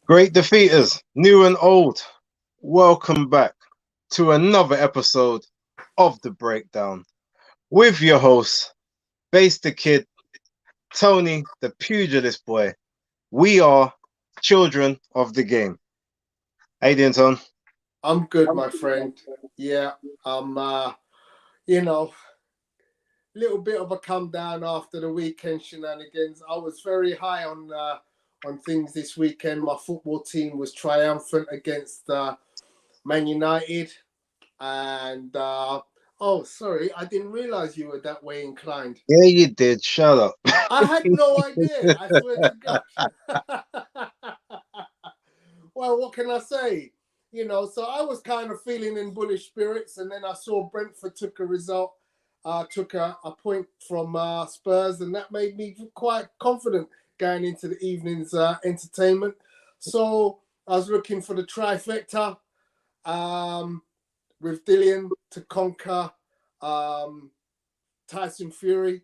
Great defeaters, new and old, welcome back to another episode of The Breakdown with your hosts, BaseDaKID, Tony, the Pugilist Boy. We are children of the game. How you doing, Tone? I'm good, my friend. Yeah, I'm. You know, little bit of a come down after the weekend shenanigans. I was very high on things this weekend. My football team was triumphant against Man United, and oh, sorry, I didn't realize you were that way inclined. Yeah, you did. Shut up. I had no idea. I swear to God. Well, what can I say? So I was kind of feeling in bullish spirits, and then I saw Brentford took a result, took a point from Spurs, and that made me quite confident going into the evening's entertainment. So I was looking for the trifecta with Dillian to conquer Tyson Fury,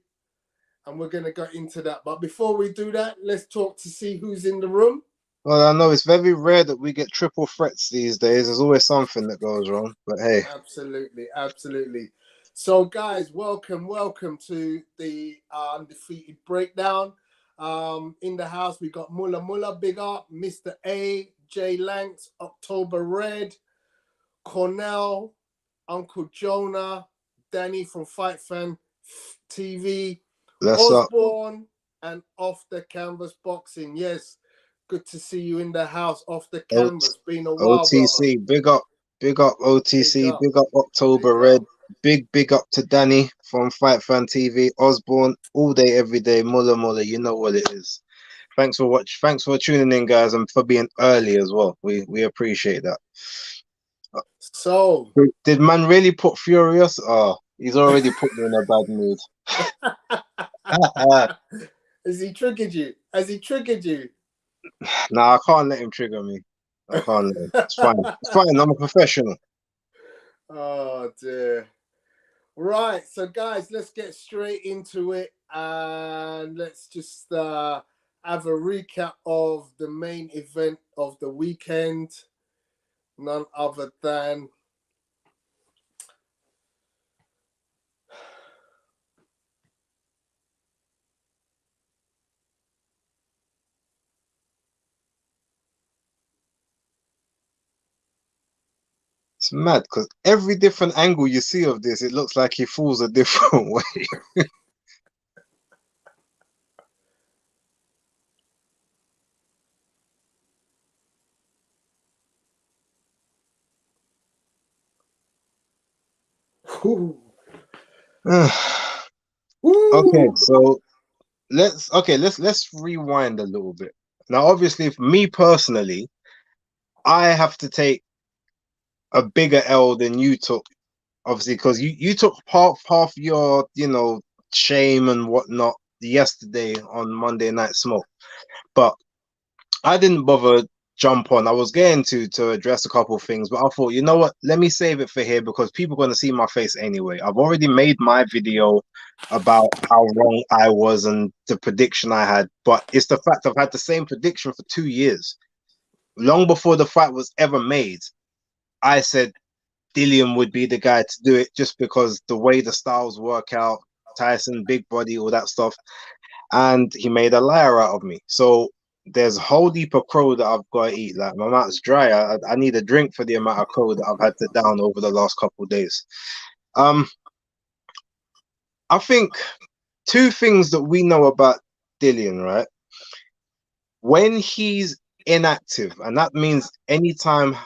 and we're going to go into that. But before we do that, let's talk to see who's in the room. Well, I know it's very rare that we get triple threats these days. There's always something that goes wrong, but hey. Absolutely. So, guys, welcome to the Undefeated Breakdown. In the house, we got Mulla, big up, Mr. A, J Lanks, October Red, Cornell, Uncle Jonah, Danny from Fight Fan TV, That's up. Osborne, and Off the Canvas Boxing. Yes, good to see you in the house, Off the Canvas. Been a while, OTC, brother. big up OTC, big up October Red, big up to Danny from Fight Fan TV, Osborne, all day, every day, Mulla, you know what it is. Thanks for tuning in, guys, and for being early as well. We appreciate that. So, did man really put Furious? Oh, he's already put me in a bad mood. Has he triggered you? Nah, I can't let him trigger me. I can't let him. It's fine. I'm a professional. Oh dear. Right, so guys, let's get straight into it, and let's just have a recap of the main event of the weekend. None other than it's mad because every different angle you see of this, it looks like he falls a different way. Okay, so let's rewind a little bit. Now, obviously, for me personally, I have to take a bigger L than you took, obviously, because you took half your shame and whatnot yesterday on Monday Night Smoke, but I didn't bother jump on. I was going to address a couple of things, but I thought, you know what, let me save it for here because people are going to see my face anyway. I've already made my video about how wrong I was and the prediction I had, but it's the fact I've had the same prediction for 2 years. Long before the fight was ever made, I said Dillian would be the guy to do it just because the way the styles work out, Tyson, big body, all that stuff. And he made a liar out of me. So there's a whole heap of crow that I've got to eat. Like, my mouth's dry. I need a drink for the amount of crow that I've had to down over the last couple of days. I think two things that we know about Dillian, right? When he's inactive, and that means anytime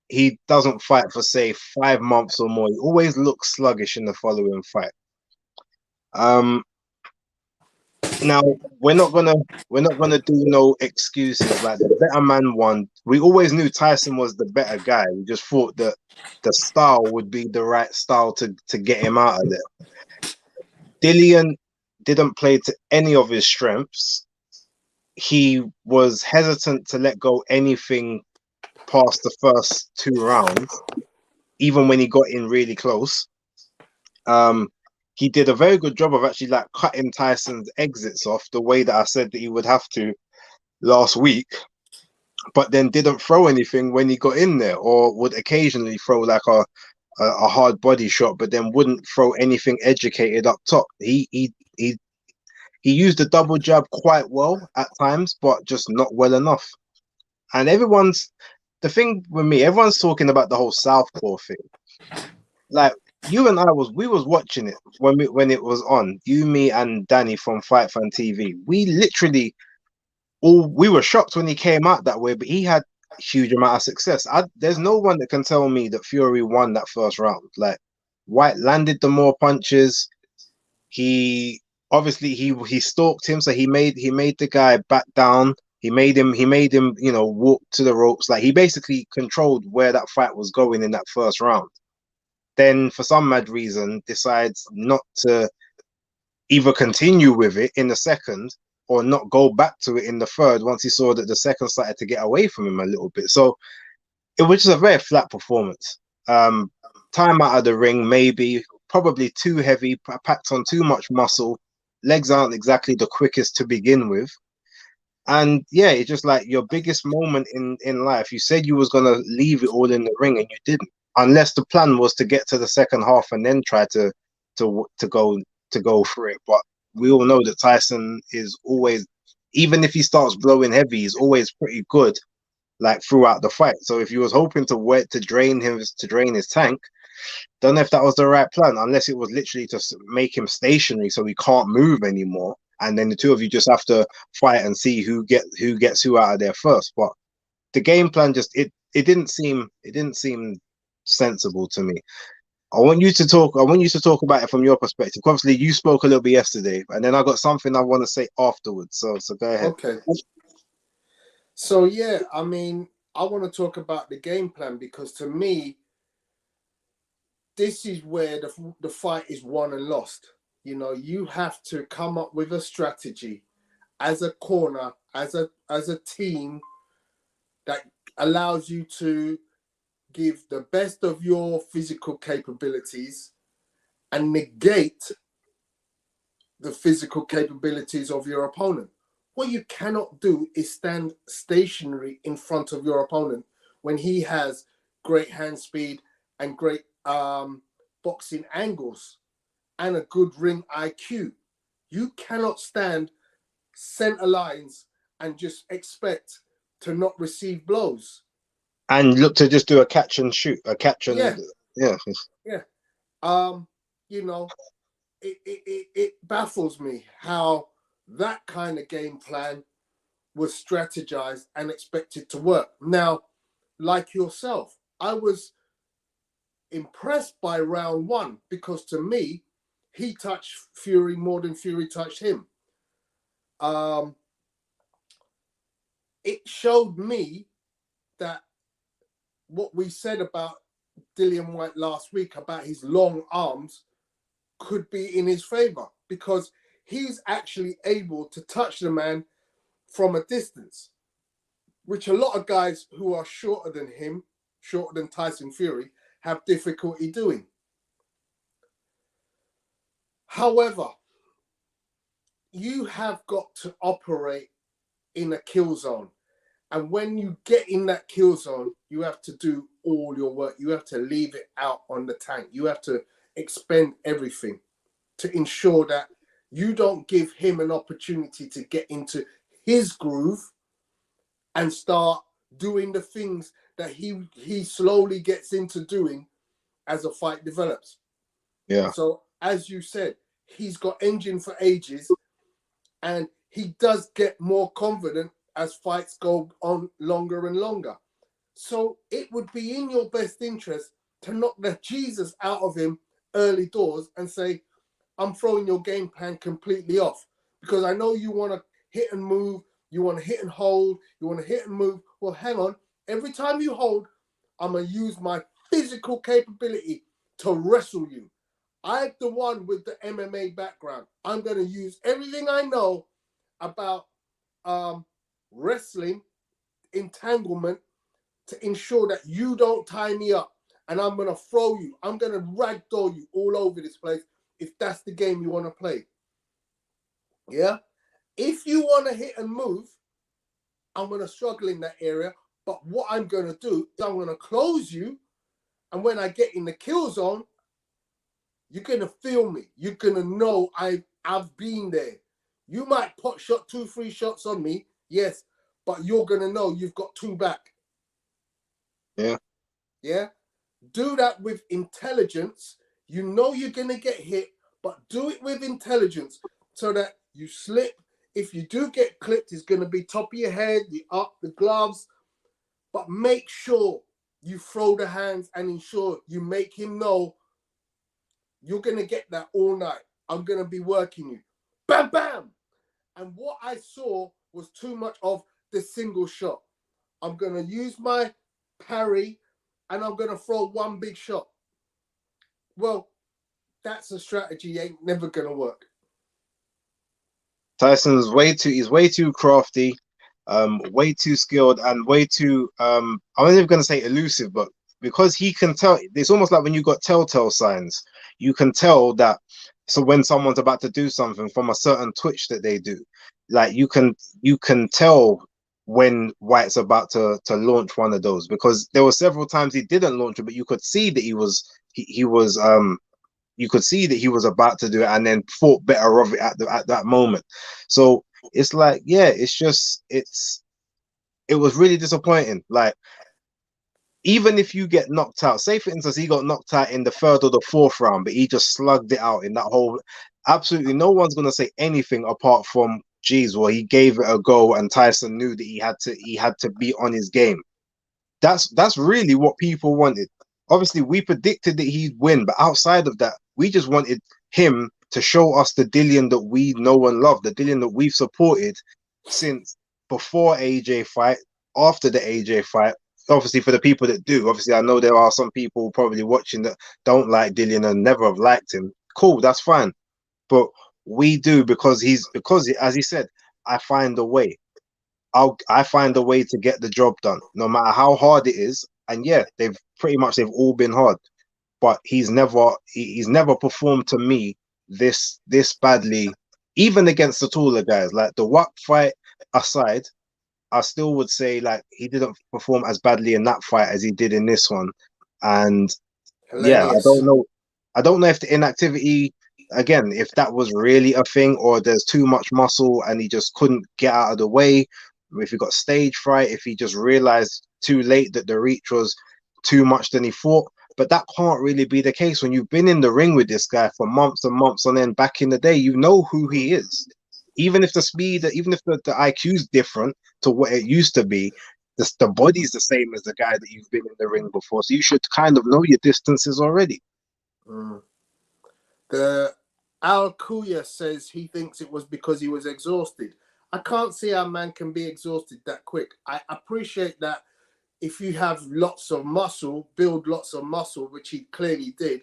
he doesn't fight for, say, 5 months or more, he always looks sluggish in the following fight. Now we're not gonna do no excuses. Like, the better man won. We always knew Tyson was the better guy. We just thought that the style would be the right style to get him out of there. Dillian didn't play to any of his strengths. He was hesitant to let go anything past the first 2 rounds, even when he got in really close. He did a very good job of actually like cutting Tyson's exits off the way that I said that he would have to last week. but then didn't throw anything when he got in there, or would occasionally throw like a hard body shot, but then wouldn't throw anything educated up top. He used the double jab quite well at times, but just not well enough. And the thing with me, everyone's talking about the whole southpaw thing. Like you and we was watching it when it was on. You, me, and Danny from Fight Fan TV. We literally we were shocked when he came out that way, but he had huge amount of success. There's no one that can tell me that Fury won that first round. Like Whyte landed the more punches. He obviously he stalked him, so he made the guy back down. He made him walk to the ropes. Like he basically controlled where that fight was going in that first round. Then for some mad reason decides not to either continue with it in the second or not go back to it in the third once he saw that the second started to get away from him a little bit. So it was just a very flat performance. Time out of the ring, maybe, probably too heavy, packed on too much muscle. Legs aren't exactly the quickest to begin with. And yeah, it's just like your biggest moment in life. You said you was gonna leave it all in the ring and you didn't. Unless the plan was to get to the second half and then try to go for it. But we all know that Tyson is always, even if he starts blowing heavy, he's always pretty good like throughout the fight. So if he was hoping to wait to drain his tank, don't know if that was the right plan, unless it was literally to make him stationary so he can't move anymore. And then the two of you just have to fight and see who gets who out of there first. But the game plan it didn't seem sensible to me. I want you to talk about it from your perspective. Obviously, you spoke a little bit yesterday, and then I got something I want to say afterwards. So go ahead. Okay. So yeah, I mean, I want to talk about the game plan because to me, this is where the fight is won and lost. You have to come up with a strategy as a corner, as a team that allows you to give the best of your physical capabilities and negate the physical capabilities of your opponent. What you cannot do is stand stationary in front of your opponent when he has great hand speed and great boxing angles and a good ring IQ. You cannot stand center lines and just expect to not receive blows. And look to just do a catch and shoot, a catch and yeah. It baffles me how that kind of game plan was strategized and expected to work. Now, like yourself, I was impressed by round one because to me, he touched Fury more than Fury touched him. It showed me that what we said about Dillian Whyte last week about his long arms could be in his favor because he's actually able to touch the man from a distance, which a lot of guys who are shorter than him, shorter than Tyson Fury, have difficulty doing. However, you have got to operate in a kill zone. And when you get in that kill zone, you have to do all your work. You have to leave it out on the tank. You have to expend everything to ensure that you don't give him an opportunity to get into his groove and start doing the things that he slowly gets into doing as a fight develops. Yeah. So as you said, he's got engine for ages and he does get more confident as fights go on longer and longer. So it would be in your best interest to knock the Jesus out of him early doors and say, I'm throwing your game plan completely off because I know you want to hit and move, you want to hit and hold, you want to hit and move. Well, hang on. Every time you hold, I'm going to use my physical capability to wrestle you. I'm the one with the MMA background. I'm going to use everything I know about wrestling, entanglement, to ensure that you don't tie me up. And I'm going to throw you. I'm going to ragdoll you all over this place if that's the game you want to play. Yeah? If you want to hit and move, I'm going to struggle in that area. But what I'm going to do is I'm going to close you. And when I get in the kill zone, you're going to feel me. You're going to know I've been there. You might pot shot 2-3 shots on me, yes, but you're going to know you've got 2 back. Yeah. Yeah? Do that with intelligence. You know you're going to get hit, but do it with intelligence so that you slip. If you do get clipped, it's going to be top of your head, the gloves, but make sure you throw the hands and ensure you make him know you're going to get that all night. I'm going to be working you. Bam, bam. And what I saw was too much of the single shot. I'm going to use my parry and I'm going to throw one big shot. Well, that's a strategy ain't never going to work. Tyson's he's way too crafty, way too skilled, and way too I'm not even gonna say elusive, but because he can tell, it's almost like when you got telltale signs, you can tell that. So when someone's about to do something from a certain twitch that they do, like you can tell when Whyte's about to launch one of those, because there were several times he didn't launch it, but you could see that he was you could see that he was about to do it and then thought better of it at that moment. So it's like, yeah, it was really disappointing. Like, even if you get knocked out, say for instance, he got knocked out in the 3rd or the 4th round, but he just slugged it out in that whole, absolutely no one's going to say anything apart from, geez, well, he gave it a go and Tyson knew that he had to be on his game. That's really what people wanted. Obviously, we predicted that he'd win, but outside of that, we just wanted him to show us the Dillian that we know and love, the Dillian that we've supported since before AJ fight, after the AJ fight. Obviously, for the people that do, obviously, I know there are some people probably watching that don't like Dillian and never have liked him. Cool, that's fine. But we do because as he said, I find a way. I find a way to get the job done, no matter how hard it is. And yeah, they've all been hard, but he's never performed to me this badly, even against the taller guys. Like the Whyte fight aside, I still would say like he didn't perform as badly in that fight as he did in this one. And yeah, Hilarious. I don't know if the inactivity, again, if that was really a thing, or there's too much muscle and he just couldn't get out of the way. If he got stage fright, if he just realized too late that the reach was too much than he thought. But that can't really be the case when you've been in the ring with this guy for months and months on end. Back in the day, you know who he is. Even if the speed, even if the IQ is different to what it used to be, the body's the same as the guy that you've been in the ring before. So you should kind of know your distances already. The Al Kuya says he thinks it was because he was exhausted. I can't see how a man can be exhausted that quick. I appreciate that if you have lots of muscle, build lots of muscle, which he clearly did,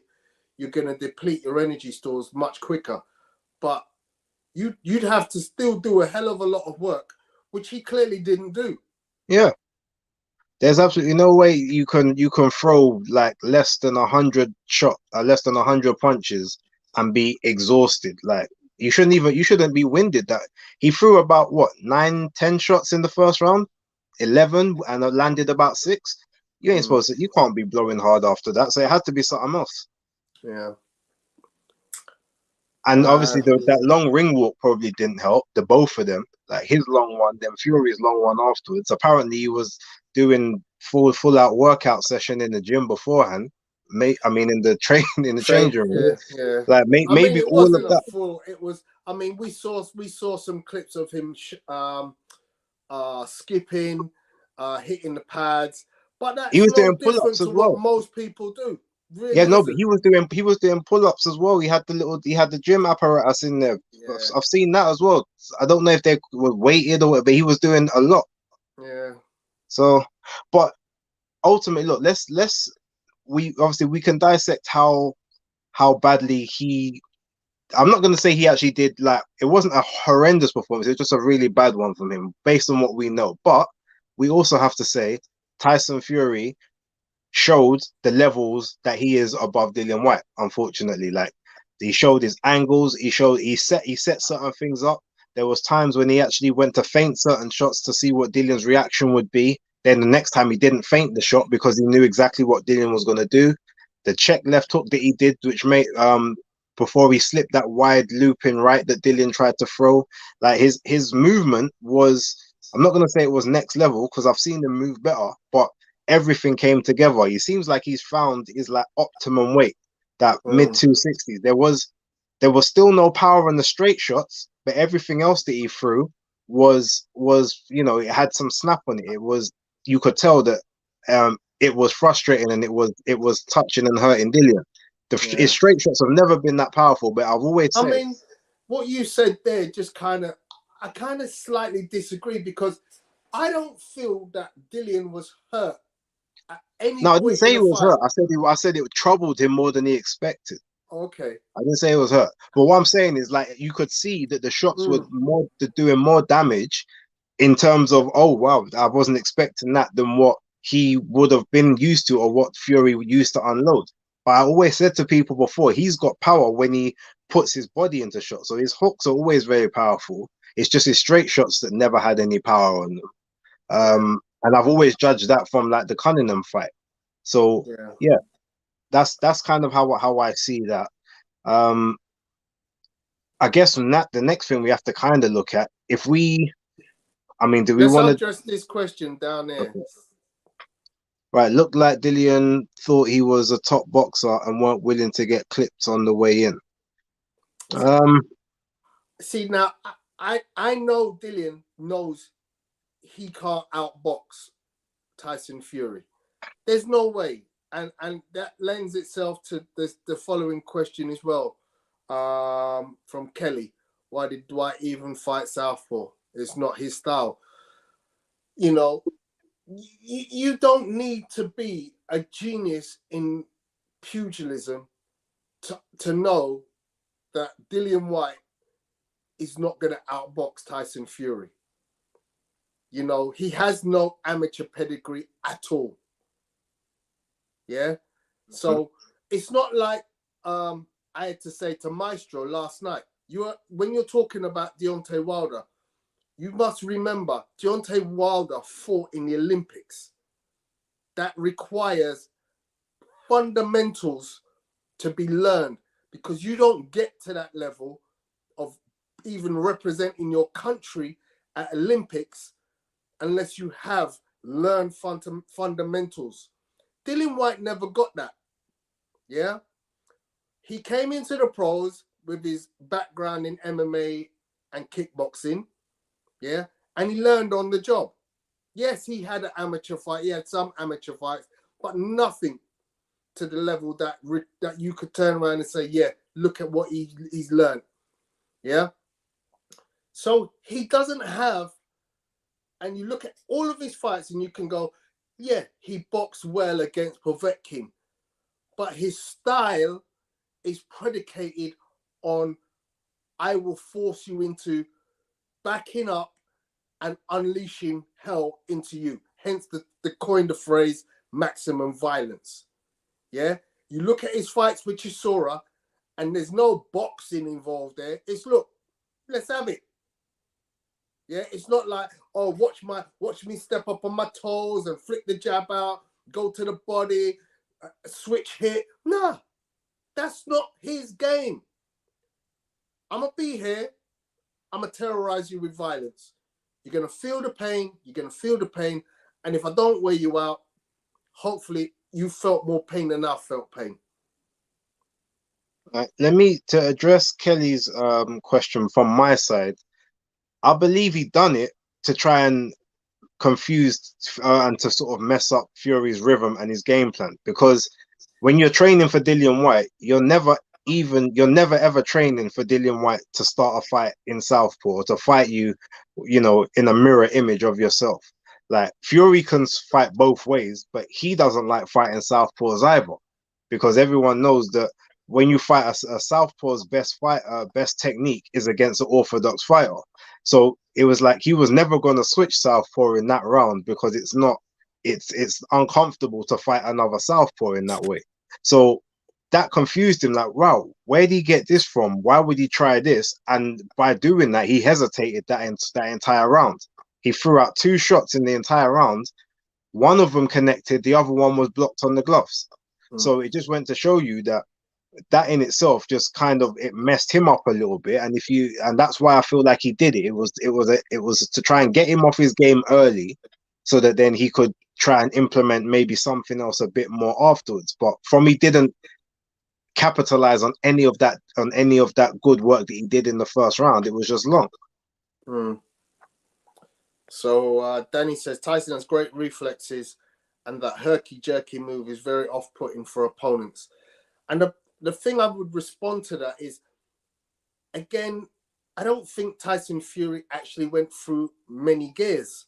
you're going to deplete your energy stores much quicker. But you'd have to still do a hell of a lot of work, which he clearly didn't do. Yeah. There's absolutely no way you can throw like less than 100 less than 100 punches and be exhausted. Like you shouldn't be winded. That he threw about what 9-10 shots in the first round, 11, and landed about 6. You ain't supposed to. You can't be blowing hard after that. So it had to be something else. Yeah. And obviously that long ring walk probably didn't help. The both of them, like his long one, then Fury's long one afterwards. Apparently he was doing full out workout session in the gym beforehand. I mean, in the change room. Yeah. Like maybe it all wasn't of that. full. It was. I mean, we saw some clips of him skipping, hitting the pads, but that's He was no doing different pull-ups as to what well. most people do. Really Yeah, no, but isn't. he was doing pull-ups as well. He had the gym apparatus in there. Yeah. I've seen that as well. I don't know if they were weighted or what, but he was doing a lot. Yeah. So, but ultimately, look, we obviously can dissect how badly I'm not going to say he actually did, like, it wasn't a horrendous performance. It was just a really bad one from him based on what we know. But we also have to say Tyson Fury showed the levels that he is above Dillian Whyte, unfortunately. Like, he showed his angles, he set certain things up, There was times when he actually went to feint certain shots to see what Dillian's reaction would be. Then the next time he didn't feint the shot because he knew exactly what Dillian was going to do. The check left hook that he did, which made before he slipped that wide looping right that Dillian tried to throw, like his movement was, I'm not going to say it was next level because I've seen him move better, but everything came together. He seems like he's found his like optimum weight, that mid 260s. There was still no power on the straight shots, but everything else that he threw was it had some snap on it. It was, you could tell that it was frustrating and it was touching and hurting Dillian. His straight shots have never been that powerful, but I've always said, I mean, what you said there just I kind of slightly disagree, because I don't feel that Dillian was hurt at any no, I point didn't say in he the was fight. hurt. I said it troubled him more than he expected. Okay. I didn't say it was hurt. But what I'm saying is, like, you could see that the shots were doing more damage in terms of, oh wow, I wasn't expecting that, than what he would have been used to or what Fury used to unload. But I always said to people before, he's got power when he puts his body into shots. So his hooks are always very powerful. It's just his straight shots that never had any power on them. And I've always judged that from like the Cunningham fight. So yeah, that's kind of how I see that. I guess from that, the next thing we have to kind of look at, do we want to address this question down there? Okay. Right, looked like Dillian thought he was a top boxer and weren't willing to get clipped on the way in. See, now I know Dillian knows he can't outbox Tyson Fury. There's no way, and that lends itself to the following question as well, from Kelly. Why did Dwight even fight southpaw? It's not his style. You know, you don't need to be a genius in pugilism to know that Dillian Whyte is not going to outbox Tyson Fury. You know, he has no amateur pedigree at all. Yeah. So it's not like I had to say to Maestro last night, when you're talking about Deontay Wilder, you must remember Deontay Wilder fought in the Olympics. That requires fundamentals to be learned, because you don't get to that level of even representing your country at Olympics unless you have learned fundamentals. Dillian Whyte never got that. Yeah. He came into the pros with his background in MMA and kickboxing. Yeah. And he learned on the job. Yes, he had an amateur fight. He had some amateur fights, but nothing to the level that you could turn around and say, yeah, look at what he's learned. Yeah. So he doesn't have, and you look at all of his fights and you can go, yeah, he boxed well against Povetkin, but his style is predicated on, I will force you into backing up and unleashing hell into you. Hence the coined the phrase maximum violence. Yeah. You look at his fights with Chisora and there's no boxing involved there. It's, look, let's have it. Yeah. It's not like, oh, watch me step up on my toes and flick the jab out, go to the body, switch hit. Nah, that's not his game. I'm going to be here. I'm going to terrorize you with violence. You're going to feel the pain. You're going to feel the pain. And if I don't wear you out, hopefully you felt more pain than I felt pain. Let me, to address Kelly's question from my side, I believe he done it to try and confuse and to sort of mess up Fury's rhythm and his game plan. Because when you're training for Dillian Whyte, you're never ever training for Dillian Whyte to start a fight in southpaw or to fight you, in a mirror image of yourself. Like, Fury can fight both ways, but he doesn't like fighting southpaws either, because everyone knows that when you fight a southpaw's best technique is against an orthodox fighter. So it was like he was never going to switch southpaw in that round, because it's uncomfortable to fight another southpaw in that way. So that confused him. Like, wow, where did he get this from? Why would he try this? And by doing that, he hesitated that entire round. He threw out 2 shots in the entire round. One of them connected, the other one was blocked on the gloves. So it just went to show you that in itself just kind of it messed him up a little bit. And that's why I feel like he did it. It was to try and get him off his game early, so that then he could try and implement maybe something else a bit more afterwards. But from he didn't capitalize on any of that good work that he did in the first round. It was just long. So Danny says Tyson has great reflexes, and that herky-jerky move is very off-putting for opponents. And the thing I would respond to that is, again, I don't think Tyson Fury actually went through many gears.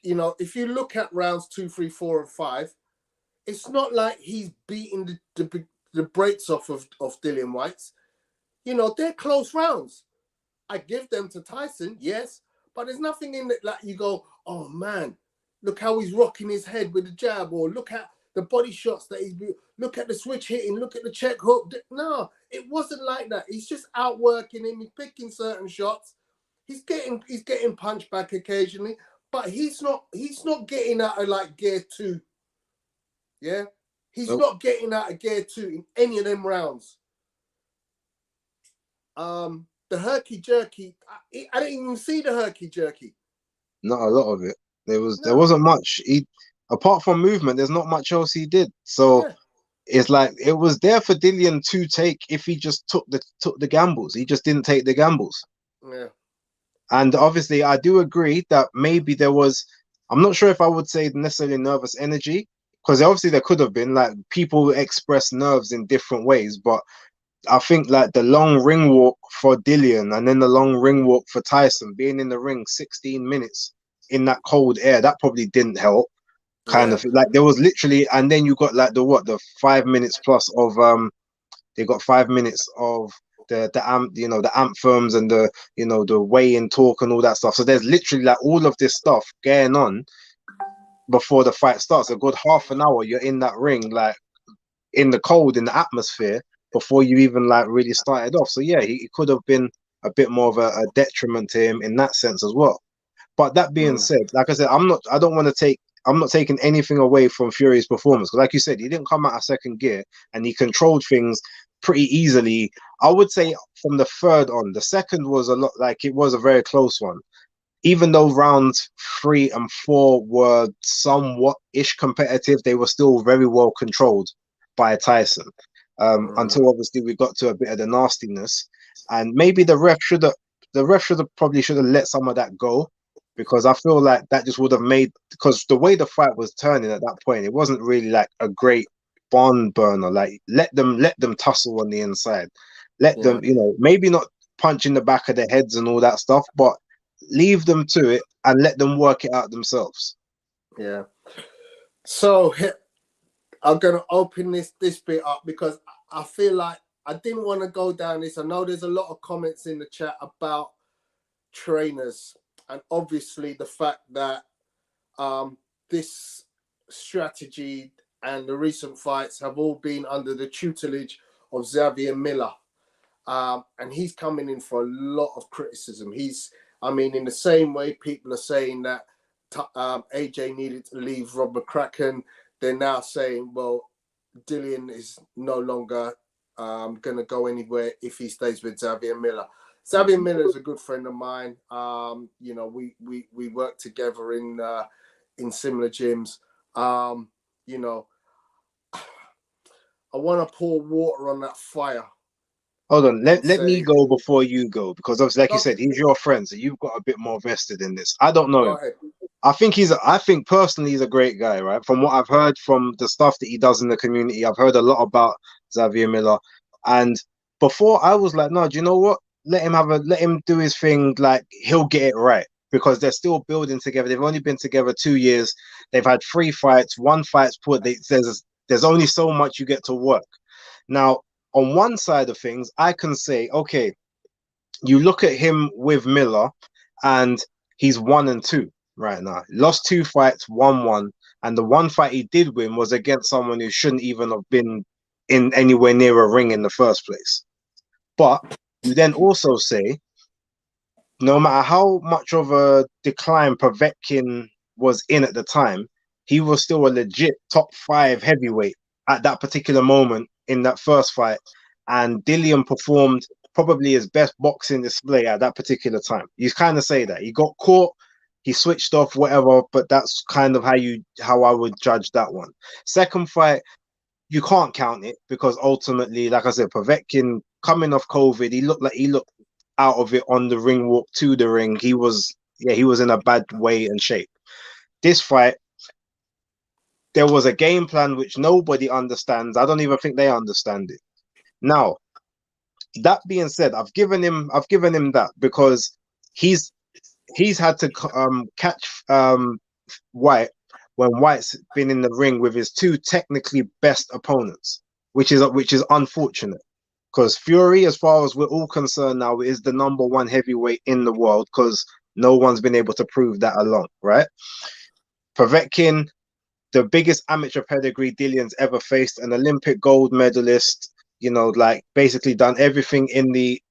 You know, if you look at rounds 2, 3, 4, and 5, it's not like he's beating the brakes off of Dillian Whyte. You know, they're close rounds. I give them to Tyson, yes, but there's nothing in it like you go, oh man, look how he's rocking his head with the jab, or look at the body shots that look at the switch hitting, look at the check hook. No, it wasn't like that. He's just outworking him. He's picking certain shots. He's getting punched back occasionally, but he's not getting out of like gear 2. Yeah, he's not getting out of gear 2 in any of them rounds. The herky-jerky, I didn't even see the herky-jerky. Not a lot of it. There wasn't much. Apart from movement, there's not much else he did. So it's like it was there for Dillian to take if he just took the gambles. He just didn't take the gambles. Yeah. And obviously, I do agree that maybe there was. I'm not sure if I would say necessarily nervous energy, because obviously there could have been. Like, people express nerves in different ways, but I think like the long ring walk for Dillian and then the long ring walk for Tyson, being in the ring 16 minutes in that cold air, that probably didn't help. Kind of like there was literally, and then you got like the 5 minutes plus of they got 5 minutes of the anthems and the weigh-in talk and all that stuff. So there's literally like all of this stuff going on before the fight starts. A good half an hour you're in that ring, like in the cold, in the atmosphere, before you even like really started off. So yeah, he could have been a bit more of a detriment to him in that sense as well. But that being said, like I said, I'm not taking anything away from Fury's performance, because like you said, he didn't come out of second gear and he controlled things pretty easily. I would say from the third on. The second was it was a very close one. Even though rounds 3 and 4 were somewhat ish competitive, they were still very well controlled by Tyson. Until obviously we got to a bit of the nastiness, and maybe the ref should have let some of that go, because I feel like that just would have made, because the way the fight was turning at that point, it wasn't really like a great barn burner. Like let them tussle on the inside, let them, maybe not punch in the back of their heads and all that stuff, but leave them to it and let them work it out themselves. Yeah. So I'm gonna open this bit up because I feel like I didn't want to go down this. I know there's a lot of comments in the chat about trainers, and obviously the fact that this strategy and the recent fights have all been under the tutelage of Xavier Miller, and he's coming in for a lot of criticism. In the same way people are saying that AJ needed to leave Rob McCracken, they're now saying, well, Dillian is no longer going to go anywhere if he stays with Xavier Miller. Xavier Miller is a good friend of mine. We work together in similar gyms. I want to pour water on that fire. Hold on, let me go before you go, because obviously, like you said, he's your friend, so you've got a bit more vested in this. I don't know him. I think personally he's a great guy, right? From what I've heard from the stuff that he does in the community, I've heard a lot about Xavier Miller. And before I was like, no, do you know what? Let him do his thing. Like, he'll get it right, because they're still building together. They've only been together 2 years. They've had 3 fights. 1 fight's put. There's only so much you get to work. Now, on one side of things, I can say, okay, you look at him with Miller, and he's 1-2 right now. Lost 2 fights, won 1, and the 1 fight he did win was against someone who shouldn't even have been in anywhere near a ring in the first place. But you then also say, no matter how much of a decline Povetkin was in at the time, he was still a legit top 5 heavyweight at that particular moment in that first fight. And Dillian performed probably his best boxing display at that particular time. You kind of say that. He got caught, he switched off, whatever, but that's kind of how I would judge that one. Second fight, you can't count it because ultimately, like I said, Povetkin coming off COVID, he looked out of it on the ring walk to the ring. He was in a bad way and shape. This fight, there was a game plan which nobody understands. I don't even think they understand it. Now, that being said, I've given him that because he's had to catch Whyte when Whyte's been in the ring with his 2 technically best opponents, which is unfortunate. Because Fury, as far as we're all concerned now, is the number 1 heavyweight in the world because no one's been able to prove that alone, right? Povetkin, the biggest amateur pedigree Dillian's ever faced, an Olympic gold medalist, like basically done everything in the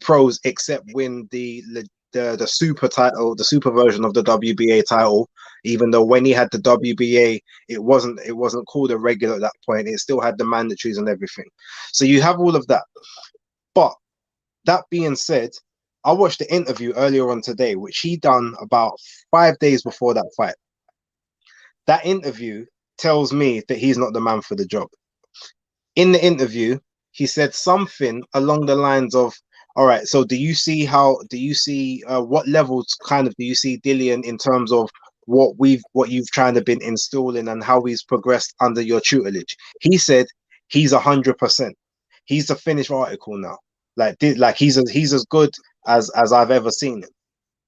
pros except win the super title, the super version of the WBA title, even though when he had the WBA, it wasn't called a regular at that point. It still had the mandatories and everything. So you have all of that. But that being said, I watched the interview earlier on today, which he done about 5 days before that fight. That interview tells me that he's not the man for the job. In the interview, he said something along the lines of, all right, so what levels kind of do you see Dillian in terms of what you've trying to been installing and how he's progressed under your tutelage? He said he's 100%. He's the finished article now. Like he's as good as I've ever seen him.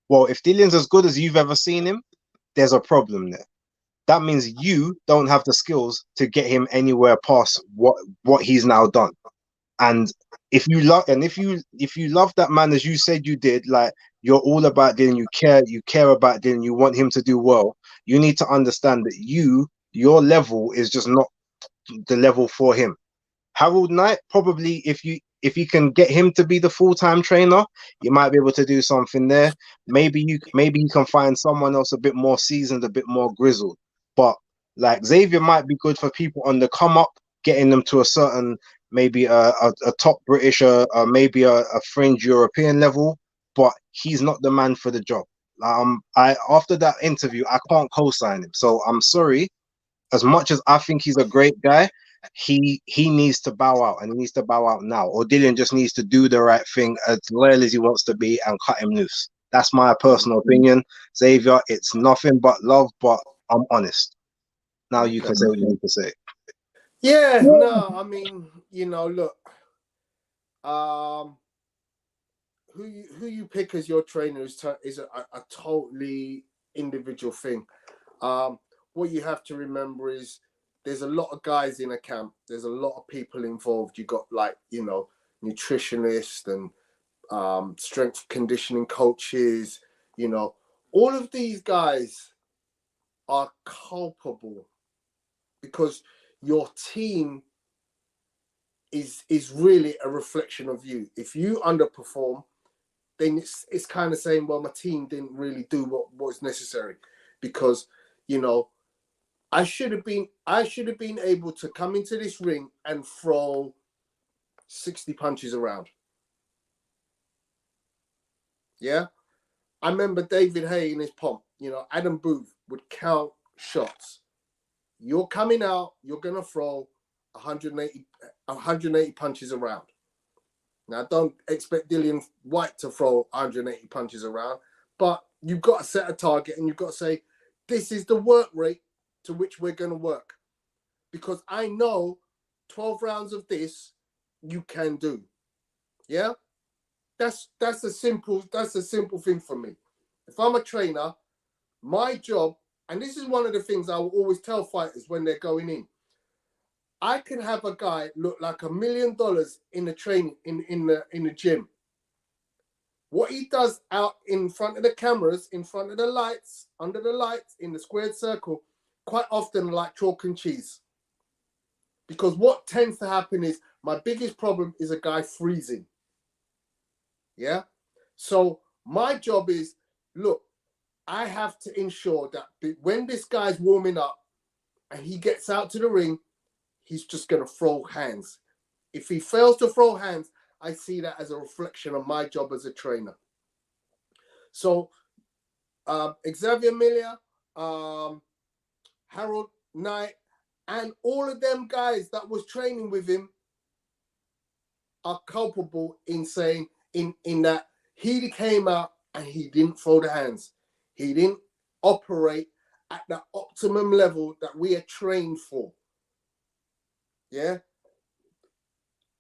Well, if Dillian's as good as you've ever seen him, there's a problem there. That means you don't have the skills to get him anywhere past what he's now done. And if you love that man as you said you did, like you're all about Dillian, you care about Dillian, you want him to do well, you need to understand that your level is just not the level for him. Harold Knight, probably if you can get him to be the full-time trainer, you might be able to do something there. Maybe you can find someone else a bit more seasoned, a bit more grizzled. But like Xavier might be good for people on the come up, getting them to a certain, maybe a top British, maybe a fringe European level, but he's not the man for the job. After that interview, I can't co-sign him. So I'm sorry. As much as I think he's a great guy, he needs to bow out, and he needs to bow out now. Or Dillian just needs to do the right thing, as loyal as he wants to be, and cut him loose. That's my personal opinion. Xavier, it's nothing but love, but I'm honest. Now you can say what you need to say. Yeah, no, I mean, look, who you pick as your trainer is a totally individual thing. What you have to remember is there's a lot of guys in a camp. There's a lot of people involved. You got nutritionists and strength conditioning coaches. All of these guys are culpable because your team is really a reflection of you. If you underperform, then it's kind of saying, well, my team didn't really do what was necessary, because I should have been able to come into this ring and throw 60 punches around. Yeah, I remember David Haye in his pomp. Adam Booth would count shots. You're coming out, you're gonna throw 180 punches around. Now, don't expect Dillian Whyte to throw 180 punches around, but you've got to set a target and you've got to say, this is the work rate to which we're going to work. Because I know 12 rounds of this you can do. Yeah? That's a simple thing for me. If I'm a trainer, my job, and this is one of the things I will always tell fighters when they're going in, I can have a guy look like $1 million in the training in the gym. What he does out in front of the cameras, in front of the lights, under the lights, in the squared circle, quite often like chalk and cheese. Because what tends to happen is my biggest problem is a guy freezing. Yeah. So my job is, look, I have to ensure that when this guy's warming up and he gets out to the ring, he's just going to throw hands. If he fails to throw hands, I see that as a reflection of my job as a trainer. So Xavier Miller, Harold Knight, and all of them guys that was training with him are culpable in saying in that he came out and he didn't throw the hands. He didn't operate at the optimum level that we are trained for. Yeah?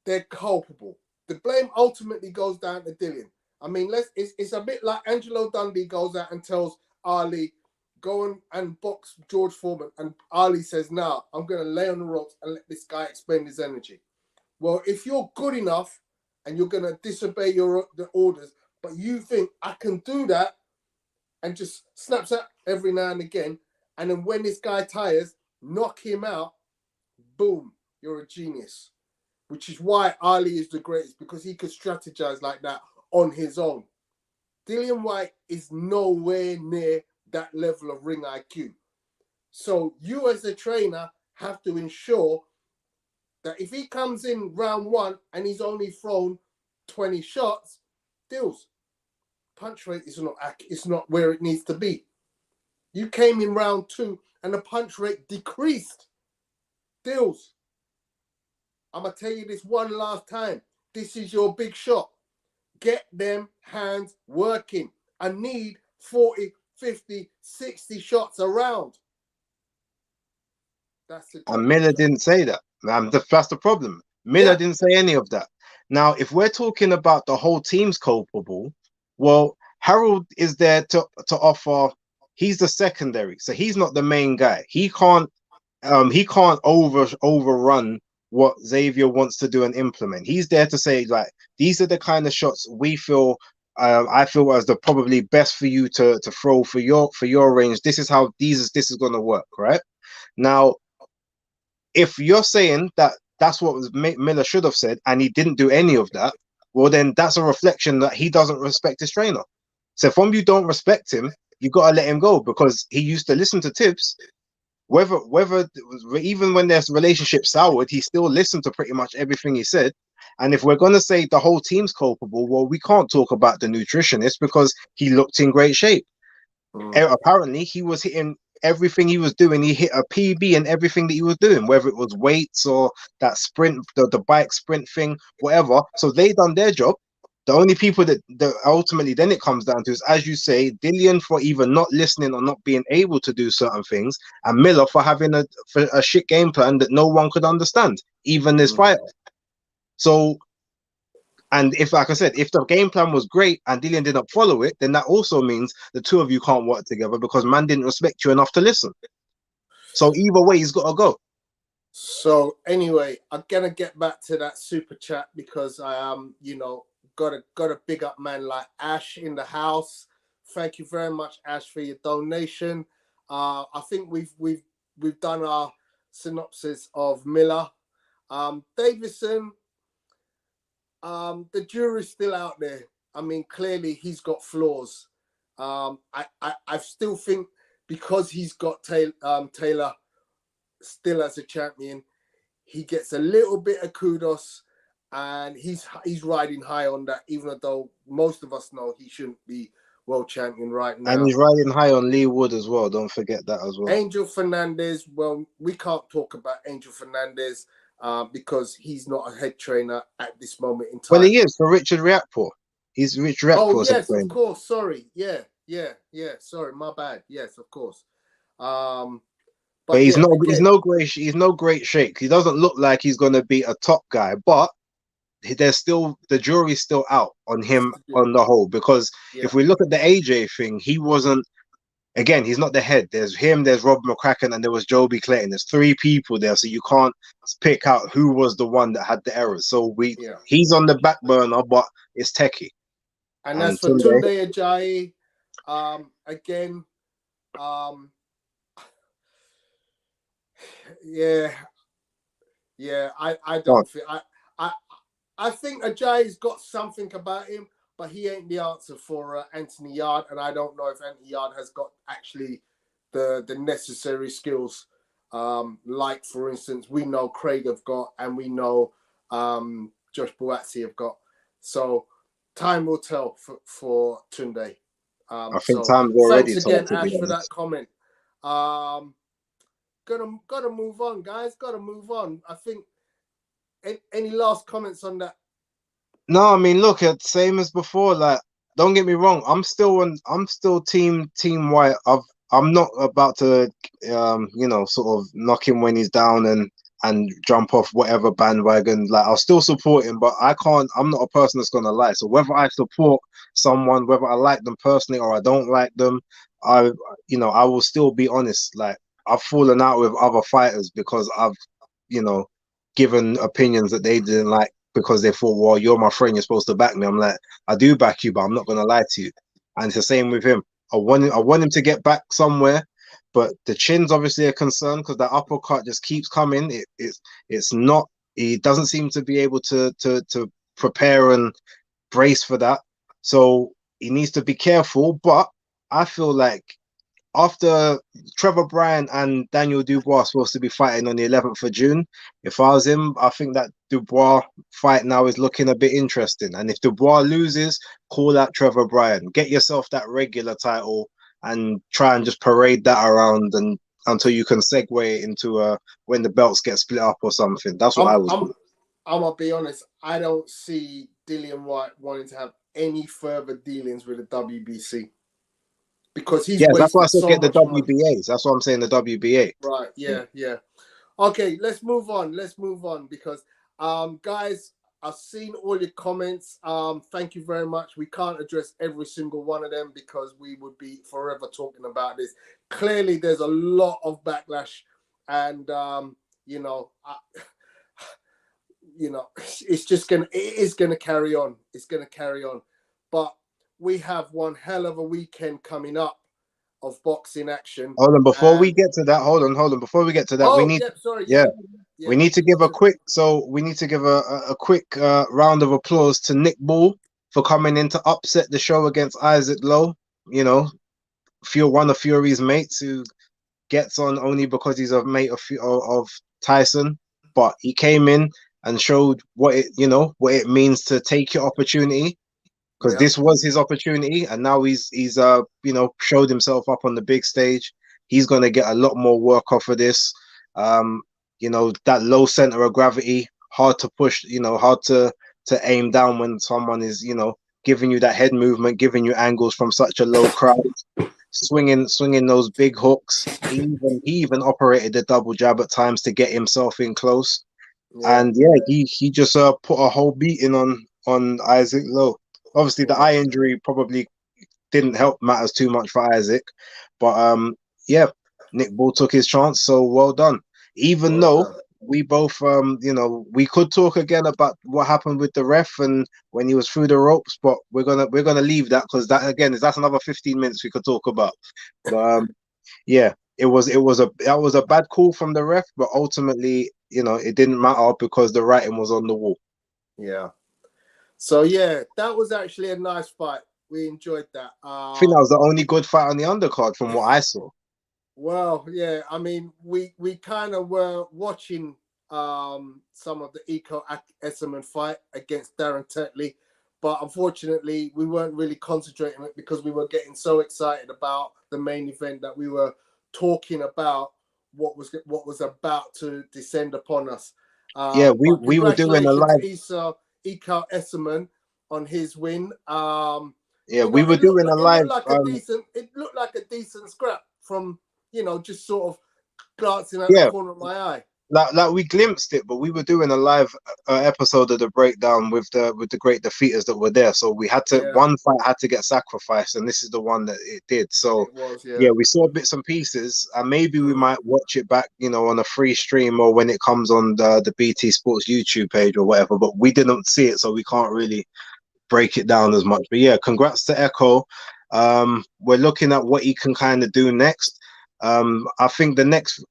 They're culpable. The blame ultimately goes down to Dillian. I mean, it's a bit like Angelo Dundee goes out and tells Ali, go and box George Foreman. And Ali says, nah, I'm going to lay on the ropes and let this guy expend his energy. Well, if you're good enough and you're going to disobey the orders, but you think I can do that and just snaps out every now and again, and then when this guy tires, knock him out, boom, you're a genius. Which is why Ali is the greatest, because he could strategize like that on his own. Dillian Whyte is nowhere near that level of ring IQ. So you as a trainer have to ensure that if he comes in round one and he's only thrown 20 shots, Dills, punch rate is not where it needs to be. You came in round two and the punch rate decreased. Dills, I'm going to tell you this one last time. This is your big shot. Get them hands working. I need 40, 50, 60 shots around. That's the job. And Miller didn't say that. That's the problem. Miller didn't say any of that. Now, if we're talking about the whole team's culpable, well, Harold is there to offer. He's the secondary, so he's not the main guy. He can't overrun what Xavier wants to do and implement. He's there to say, like, these are the kind of shots we feel I feel as the probably best for you to throw for your range. This is how this is going to work, right? Now, if you're saying that that's what Miller should have said and he didn't do any of that, well, then that's a reflection that he doesn't respect his trainer. So if you don't respect him, you got to let him go, because he used to listen to tips. Whether even when their relationship soured, he still listened to pretty much everything he said. And if we're going to say the whole team's culpable, well, we can't talk about the nutritionist because he looked in great shape. Apparently, he was hitting everything he was doing. He hit a PB in everything that he was doing, whether it was weights or that sprint, the bike sprint thing, whatever. So they done their job. The only people that ultimately then it comes down to is, as you say, Dillian for either not listening or not being able to do certain things, and Miller for having a shit game plan that no one could understand, even this fighter. So, and if, like I said, if the game plan was great and Dillian didn't follow it, then that also means the two of you can't work together because man didn't respect you enough to listen. So either way, he's got to go. So anyway, I'm gonna get back to that super chat because I am, got a big up man like Ash in the house. Thank you very much, Ash, for your donation. I think we've done our synopsis of Miller. Davison, the jury's still out there. I mean, clearly he's got flaws. I still think because he's got Taylor still as a champion, he gets a little bit of kudos. And he's riding high on that, even though most of us know he shouldn't be world champion right now. And he's riding high on Lee Wood as well. Don't forget that as well. Angel Fernandez, well, we can't talk about Angel Fernandez because he's not a head trainer at this moment in time. Well, he is for Richard Riakporhe. He's Richard Riakporhe. Oh, yes, of course. Sorry. Yeah. Sorry, my bad. Yes, of course. But he's no great shake. He doesn't look like he's going to be a top guy, but there's still, the jury's still out on him on the whole, because if we look at the AJ thing, he wasn't, again, he's not the head. There's him, there's Rob McCracken, and there was Joby Clayton. There's three people there, so you can't pick out who was the one that had the errors. So he's on the back burner, but it's techie. And as for Tunde Ajayi, again, Yeah, I Go on. don't think I I think Ajayi's got something about him, but he ain't the answer for Anthony Yard, and I don't know if Anthony Yard has got actually the necessary skills. Like for instance, we know Craig have got, and we know Josh Buatsi have got. So time will tell for Tunde. I think So time's thanks already told, again, to be Ash, for that honest. comment. Gotta move on, guys. Gotta move on. I think. Any last comments on that? No, I mean, look, it's same as before. Like, don't get me wrong. I'm still team White. I'm not about to, sort of knock him when he's down and jump off whatever bandwagon. Like, I'll still support him, but I can't. I'm not a person that's gonna lie. So whether I support someone, whether I like them personally or I don't like them, I, I will still be honest. Like, I've fallen out with other fighters because I've, you know, given opinions that they didn't like because they thought, well, you're my friend, you're supposed to back me. I'm like, I do back you, but I'm not gonna lie to you. And it's the same with him. I want him to get back somewhere, but the chin's obviously a concern because that uppercut just keeps coming. It's not. He doesn't seem to be able to prepare and brace for that. So he needs to be careful. But I feel like after Trevor Bryan and Daniel Dubois are supposed to be fighting on the 11th of June, if I was him, I think that Dubois fight now is looking a bit interesting. And if Dubois loses, call out Trevor Bryan. Get yourself that regular title and try and just parade that around and until you can segue into when the belts get split up or something. That's what I would do. I'm gonna be honest. I don't see Dillian Whyte wanting to have any further dealings with the WBC because he's Yeah, that's why I wasted said so get the much money. WBAs. That's what I'm saying, the WBA. Right? Yeah. Okay, let's move on. Let's move on because, guys, I've seen all your comments. Thank you very much. We can't address every single one of them because we would be forever talking about this. Clearly, there's a lot of backlash, and you know, it is gonna carry on. It's gonna carry on, but we have one hell of a weekend coming up of boxing action. Hold on, before we And get to that, hold on. Before we get to that, we oh, need, yeah, sorry, yeah, yeah, we need to give a quick, so we need to give a quick round of applause to Nick Ball for coming in to upset the show against Isaac Lowe. You know, one of Fury's mates who gets on only because he's a mate of Tyson, but he came in and showed what it means to take your opportunity because yeah, this was his opportunity, and now he's showed himself up on the big stage. He's gonna get a lot more work off of this. That low center of gravity, hard to push. Hard to aim down when someone is giving you that head movement, giving you angles from such a low crowd, swinging those big hooks. He even operated the double jab at times to get himself in close. yeah, And yeah, he just put a whole beating on Isaac Lowe. Obviously, the yeah. eye injury probably didn't help matters too much for Isaac, but yeah, Nick Ball took his chance. So well done. Even Well though done. we both, we could talk again about what happened with the ref and when he was through the ropes, but we're gonna leave that because that's another 15 minutes we could talk about. But yeah, that was a bad call from the ref, but ultimately, it didn't matter because the writing was on the wall. Yeah. So yeah, that was actually a nice fight. We enjoyed that. I think that was the only good fight on the undercard from what I saw. Well, yeah, I mean, we kind of were watching some of the Eco Esserman fight against Darren Tetley, but unfortunately, we weren't really concentrating on it because we were getting so excited about the main event that we were talking about what was about to descend upon us. Yeah, But we were doing a congratulations, live. Eco Esserman, on his win. Yeah, we were doing a It looked live. like a decent scrap from just sort of glancing at the Yeah, corner of my eye. like we glimpsed it, but we were doing a live episode of the breakdown with the great defeaters that were there. So we had to Yeah, one fight had to get sacrificed, and this is the one that it did. So it was. yeah, Yeah. we saw bits and pieces, and maybe we might watch it back, on a free stream or when it comes on the BT Sports YouTube page or whatever. But we didn't see it, so we can't really break it down as much. But yeah, congrats to Echo. We're looking at what he can kind of do next. I think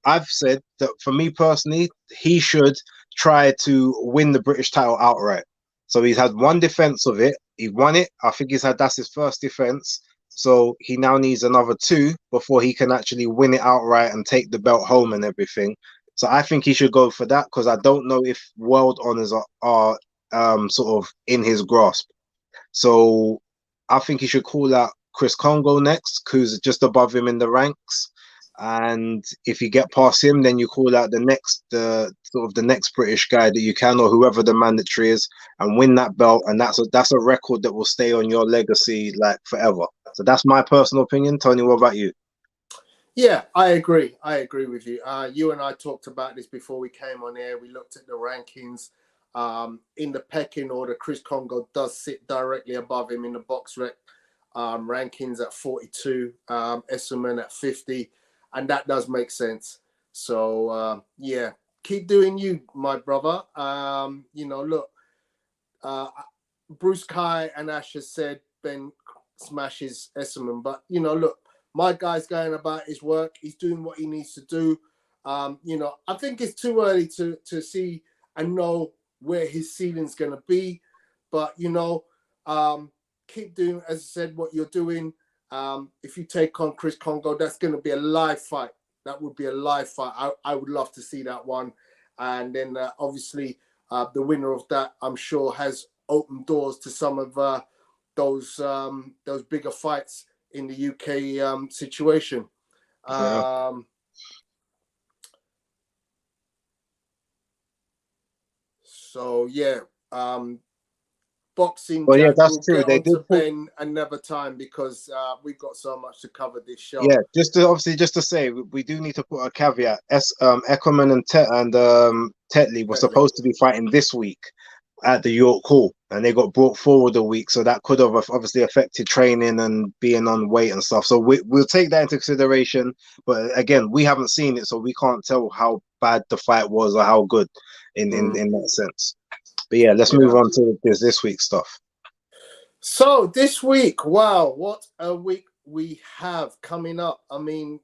I've said that for me personally, he should try to win the British title outright. So he's had one defense of it. He won it. I think that's his first defense. So he now needs another two before he can actually win it outright and take the belt home and everything. So I think he should go for that because I don't know if world honors are sort of in his grasp. So I think he should call out Chris Congo next, who's just above him in the ranks. And if you get past him, then you call out the sort of the next British guy that you can, or whoever the mandatory is, and win that belt. And that's a record that will stay on your legacy like forever. So that's my personal opinion. Tony, what about you? Yeah, I agree. I agree with you. You and I talked about this before we came on air. We looked at the rankings. In the pecking order, Chris Congo does sit directly above him in the box rec rankings at 42, Esselman at 50, and that does make sense. So yeah, keep doing you, my brother. Look, Bruce Kai and Ash has said Ben smashes Esselman, but look, my guy's going about his work. He's doing what he needs to do. I think it's too early to see and know where his ceiling's going to be, but keep doing, as I said, what you're doing. If you take on Chris Congo, that's going to be a live fight. That would be a live fight. I would love to see that one. And then obviously the winner of that, I'm sure, has opened doors to some of those bigger fights in the UK situation. Yeah. So yeah, boxing. Well, yeah, Jack, that's we'll true. get They on did to put, Ben another time because we've got so much to cover this show. yeah, just to say, we do need to put a caveat. Eckerman and Tetley were Certainly. supposed to be fighting this week at the York Hall, and they got brought forward a week, so that could have obviously affected training and being on weight and stuff. So we'll take that into consideration. But again, we haven't seen it, so we can't tell how bad the fight was or how good in that sense. But yeah, let's move Yeah. on to this week's stuff. So this week, wow, what a week we have coming up. I mean,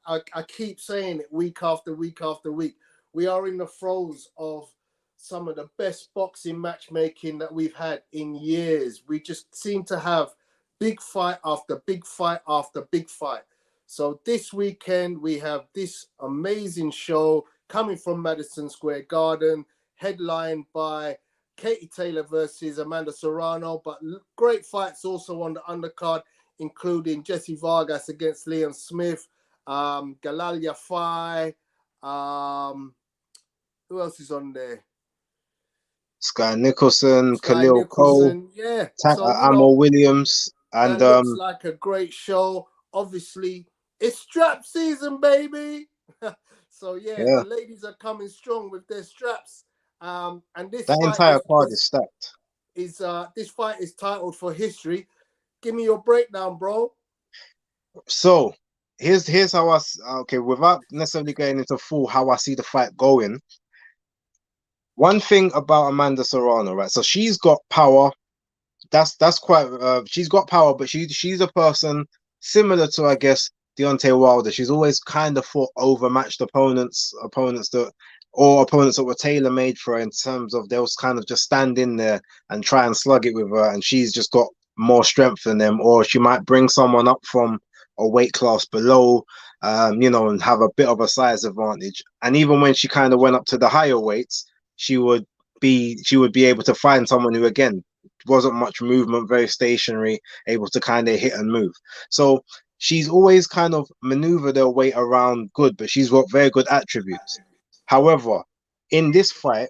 I keep saying it week after week after week. We are in the throes of some of the best boxing matchmaking that we've had in years. We just seem to have big fight after big fight after big fight. So this weekend, we have this amazing show coming from Madison Square Garden, headlined by Katie Taylor versus Amanda Serrano, but great fights also on the undercard, including Jesse Vargas against Liam Smith, Galalia Fai. Who else is on there? Sky Nicholson, Sky Khalil Cole, Nicholson. Yeah. So, Amo Williams, and that looks like a great show. Obviously, it's strap season, baby. So, yeah, yeah, the ladies are coming strong with their straps. And this that fight entire card is stacked. this fight is titled for history. Give me your breakdown, bro. So here's how okay, without necessarily going into full how I see the fight going. One thing about Amanda Serrano, right? So she's got power. That's quite. She's got power, but she's a person similar to, I guess, Deontay Wilder. She's always kind of fought overmatched opponents that were tailor made for her in terms of they'll kind of just stand in there and try and slug it with her, and she's just got more strength than them. Or she might bring someone up from a weight class below, and have a bit of a size advantage. And even when she kind of went up to the higher weights, she would be able to find someone who again wasn't much movement, very stationary, able to kind of hit and move. So she's always kind of maneuvered her way around good, but she's got very good attributes. However, in this fight,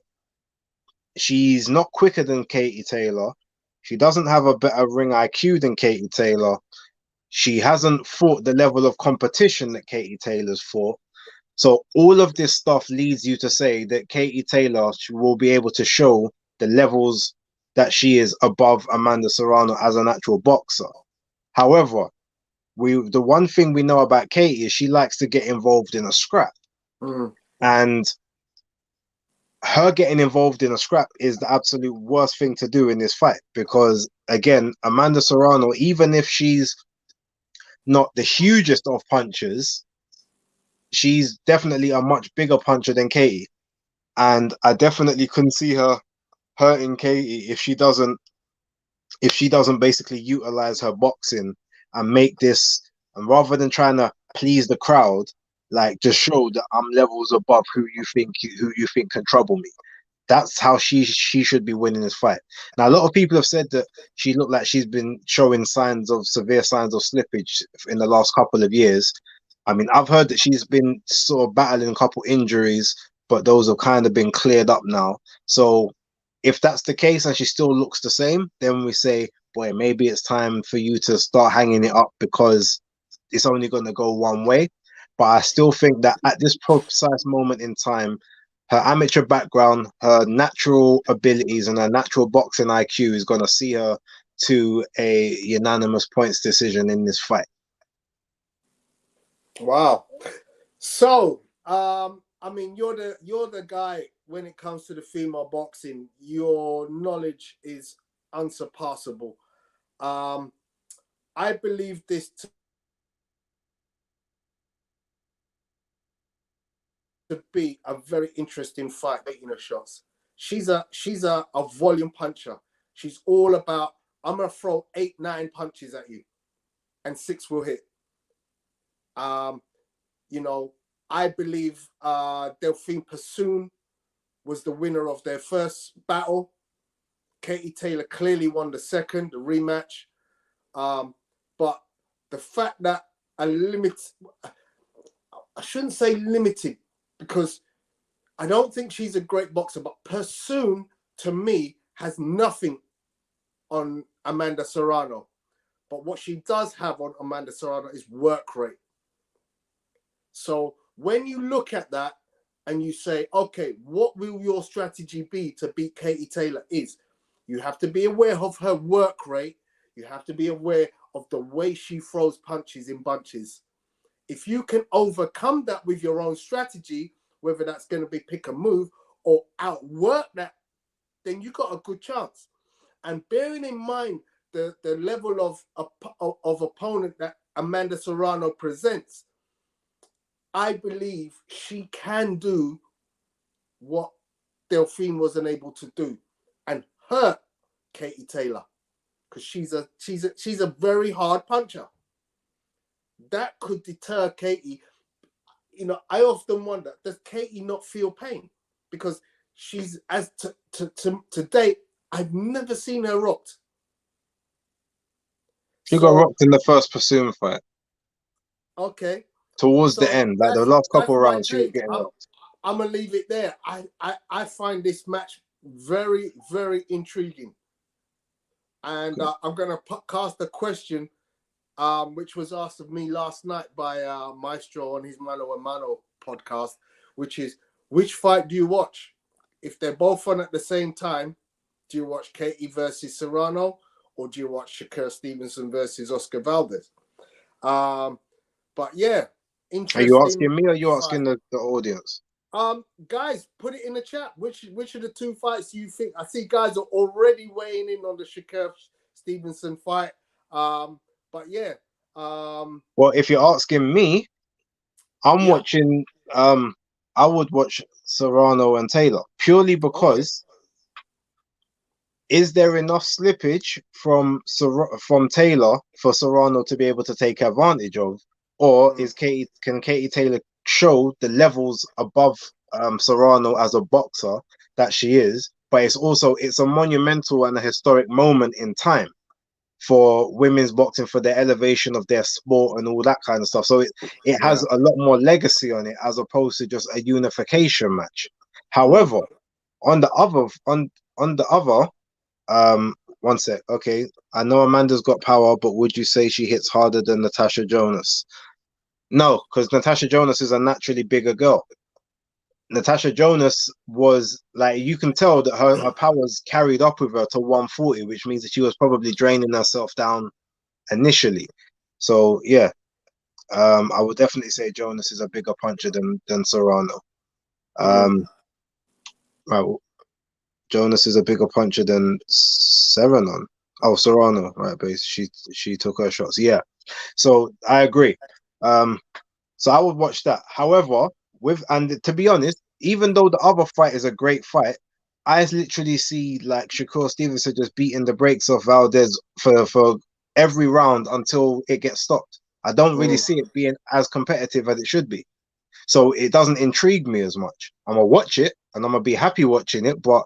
she's not quicker than Katie Taylor. She doesn't have a better ring IQ than Katie Taylor. She hasn't fought the level of competition that Katie Taylor's fought. So all of this stuff leads you to say that Katie Taylor will be able to show the levels that she is above Amanda Serrano as an actual boxer. However, the one thing we know about Katie is she likes to get involved in a scrap. And her getting involved in a scrap is the absolute worst thing to do in this fight because, again, Amanda Serrano, even if she's not the hugest of punchers, she's definitely a much bigger puncher than Katie, and I definitely couldn't see her hurting Katie if she doesn't basically utilize her boxing and make this, and rather than trying to please the crowd, like just show that I'm levels above who you think can trouble me. That's how she should be winning this fight. Now, a lot of people have said that she looked like she's been showing severe signs of slippage in the last couple of years. I mean, I've heard that she's been sort of battling a couple injuries, but those have kind of been cleared up now. So if that's the case and she still looks the same, then we say, boy, maybe it's time for you to start hanging it up because it's only going to go one way. But I still think that at this precise moment in time, her amateur background, her natural abilities, and her natural boxing IQ is going to see her to a unanimous points decision in this fight. Wow. So, I mean, you're the guy when it comes to the female boxing. Your knowledge is unsurpassable. I believe this to be a very interesting fight. Taking her shots. She's a volume puncher. She's all about, I'm gonna throw 8, 9 punches at you, and 6 will hit. You know, I believe Delphine Persoon was the winner of their first battle. Katie Taylor clearly won the second, the rematch. But the fact that I shouldn't say limited, because I don't think she's a great boxer, but Persoon, to me, has nothing on Amanda Serrano. But what she does have on Amanda Serrano is work rate. So when you look at that and you say, okay, what will your strategy be to beat Katie Taylor? Is you have to be aware of her work rate. You have to be aware of the way she throws punches in bunches. If you can overcome that with your own strategy, whether that's going to be pick a move or outwork that, then you got a good chance. And bearing in mind the level of opponent that Amanda Serrano presents, I believe she can do what Delphine wasn't able to do and hurt Katie Taylor, because she's a very hard puncher. That could deter Katie. You know, I often wonder, does Katie not feel pain? Because she's, as to date, I've never seen her rocked. She got rocked in the first Persoon fight. Okay. Towards the end, like the last couple of rounds, she was getting rocked. I'm gonna leave it there. I find this match very, very intriguing, and I'm gonna cast a question, which was asked of me last night by Maestro on his Mano a Mano podcast, which is, which fight do you watch? If they're both on at the same time, do you watch Katie versus Serrano, or do you watch Shakur Stevenson versus Oscar Valdez? But yeah, interesting. Are you asking me or are you asking the audience? Guys, put it in the chat. Which of the two fights do you think? I see guys are already weighing in on the Shakur Stevenson fight. But yeah. Well, if you're asking me, I'm watching. I would watch Serrano and Taylor purely because is there enough slippage from Taylor for Serrano to be able to take advantage of, or can Katie Taylor show the levels above Serrano as a boxer that she is? But it's a monumental and a historic moment in time for women's boxing, for the elevation of their sport and all that kind of stuff. So it has a lot more legacy on it as opposed to just a unification match. However, on the other, one sec. Okay, I know Amanda's got power, but would you say she hits harder than Natasha Jonas? No, because Natasha Jonas is a naturally bigger girl. Natasha Jonas was like, you can tell that her powers carried up with her to 140, which means that she was probably draining herself down initially. So yeah, I would definitely say Jonas is a bigger puncher than Serrano. Right, Jonas is a bigger puncher than Serrano. Oh, Serrano, right, base. She took her shots. Yeah, so I agree. So I would watch that. However, and to be honest, even though the other fight is a great fight, I literally see like Shakur Stevenson just beating the brakes off Valdez for every round until it gets stopped. I don't really see it being as competitive as it should be. So it doesn't intrigue me as much. I'm gonna watch it and I'm gonna be happy watching it, but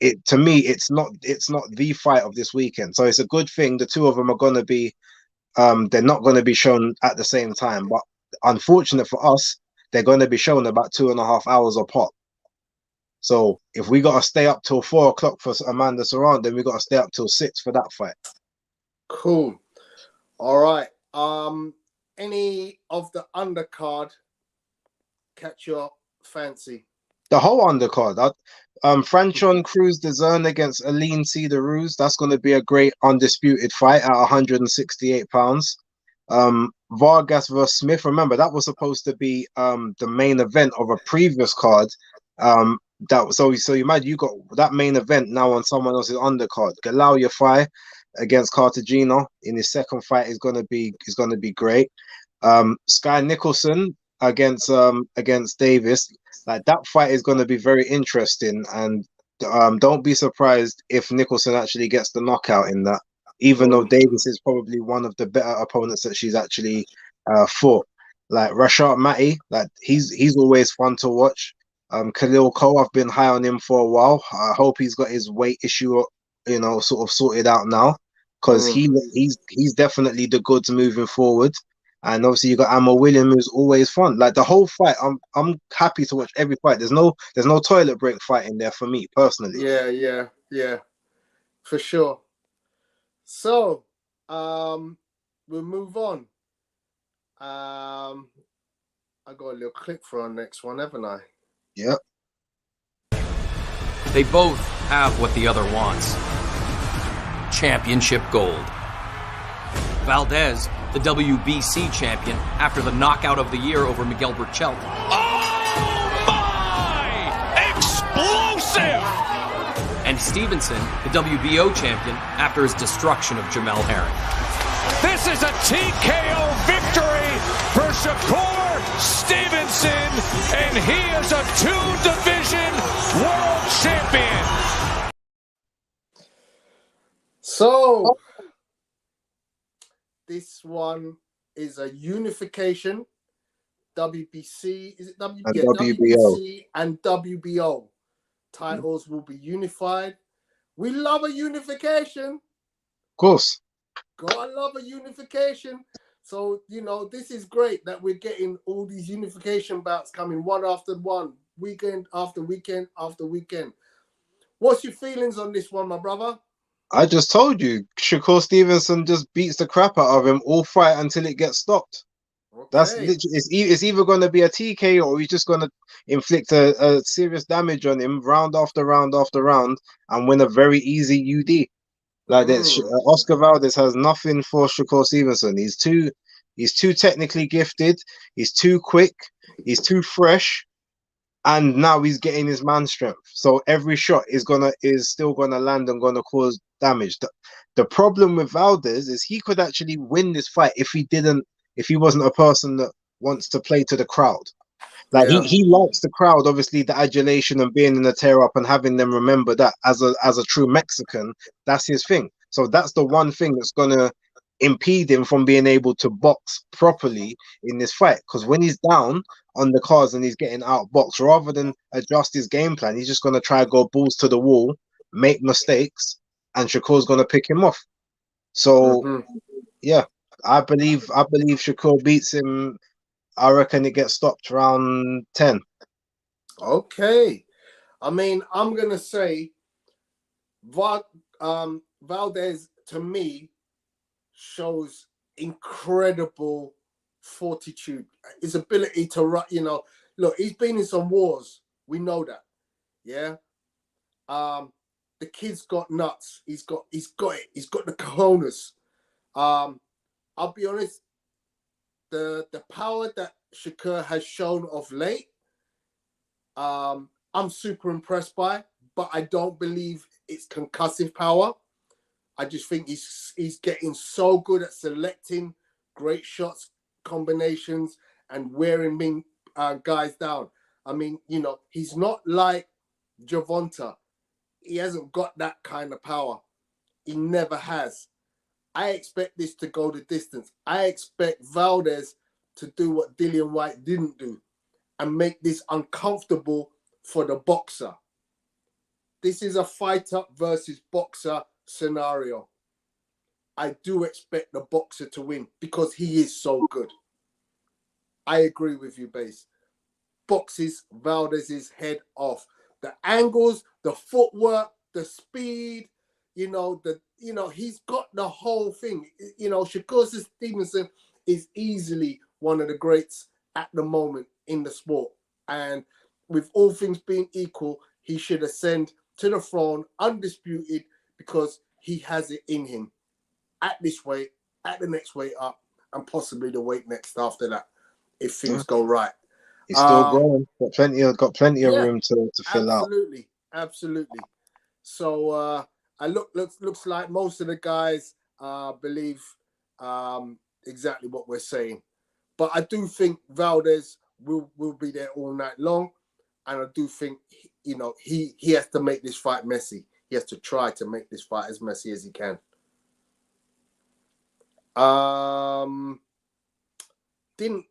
it to me it's not the fight of this weekend. So it's a good thing the two of them are gonna be they're not gonna be shown at the same time. But unfortunate for us, they're gonna be shown about 2.5 hours apart. So if we gotta stay up till 4 o'clock for Amanda Serrano, then we gotta stay up till 6 for that fight. Cool. All right. Any of the undercard catch your fancy? The whole undercard. Franchon Cruz Dezern against Aline Cedar-Ruz. That's going to be a great undisputed fight at 168 pounds. Vargas versus Smith. Remember, that was supposed to be the main event of a previous card. So you imagine you got that main event now on someone else's undercard. Galao Yafai against Cartagena in his second fight is going to be great. Sky Nicholson against Davis. Like that fight is going to be very interesting, and don't be surprised if Nicholson actually gets the knockout in that. Even though Davis is probably one of the better opponents that she's actually fought. Like Rashad Matty, like he's always fun to watch. Khalil Cole, I've been high on him for a while. I hope he's got his weight issue, sort of sorted out now, because he's definitely the goods moving forward. And obviously you got Ammo Williams, who's always fun. Like the whole fight, I'm happy to watch every fight. There's no toilet break fight in there for me personally. Yeah, for sure. So, we'll move on. I got a little clip for our next one, haven't I? Yep. They both have what the other wants. Championship gold. Valdez, the WBC champion, after the knockout of the year over Miguel Burchelt. Oh my! Explosive! And Stevenson, the WBO champion, after his destruction of Jamel Herring. This is a TKO victory for Shakur Stevenson, and he is a two-division world champion. So, this one is a unification. WBC, is it WBO? And Yeah, WBO. WBC and WBO titles will be unified. We love a unification. Of course. God, love a unification. So, this is great that we're getting all these unification bouts coming one after one, weekend after weekend after weekend. What's your feelings on this one, my brother? I just told you, Shakur Stevenson just beats the crap out of him all fight until it gets stopped. Okay. That's literally, it's either going to be a TK or he's just going to inflict a serious damage on him round after round after round and win a very easy UD. Like that, Oscar Valdez has nothing for Shakur Stevenson. He's too technically gifted. He's too quick. He's too fresh. And now he's getting his man strength. So every shot is still gonna land and gonna cause damage. The problem with Valdez is he could actually win this fight if he wasn't a person that wants to play to the crowd. Like he likes the crowd, obviously the adulation and being in the tear up and having them remember that as a true Mexican, that's his thing. So that's the one thing that's gonna impede him from being able to box properly in this fight. Because when he's down on the cards and he's getting outboxed, rather than adjust his game plan, he's just gonna try to go balls to the wall, make mistakes, and Shakur's gonna pick him off. So yeah, I believe Shakur beats him. I reckon it gets stopped around 10. Okay. I mean, I'm going to say Valdez, to me, shows incredible fortitude. His ability to run, look, he's been in some wars. We know that. Yeah. The kid's got nuts. He's got it. He's got the cojones. I'll be honest, the power that Shakur has shown of late, I'm super impressed by, but I don't believe it's concussive power. I just think he's getting so good at selecting great shots, combinations, and wearing guys down. I mean, you know, he's not like Gervonta. He hasn't got that kind of power. He never has. I expect this to go the distance. I expect Valdez to do what Dillian Whyte didn't do and make this uncomfortable for the boxer. This is a fighter versus boxer scenario. I do expect the boxer to win because he is so good. I agree with you, Base. Boxes Valdez's head off. The angles, the footwork, the speed, he's got the whole thing. You know, Shakur Stevenson is easily one of the greats at the moment in the sport. And with all things being equal, he should ascend to the throne undisputed because he has it in him at this weight, at the next weight up, and possibly the weight next after that, if things go right. He's still growing. Got plenty of room to fill out. Absolutely. So looks like most of the guys believe exactly what we're saying. But I do think Valdez will be there all night long. And I do think, you know, he has to make this fight messy. He has to try to make this fight as messy as he can. Didn't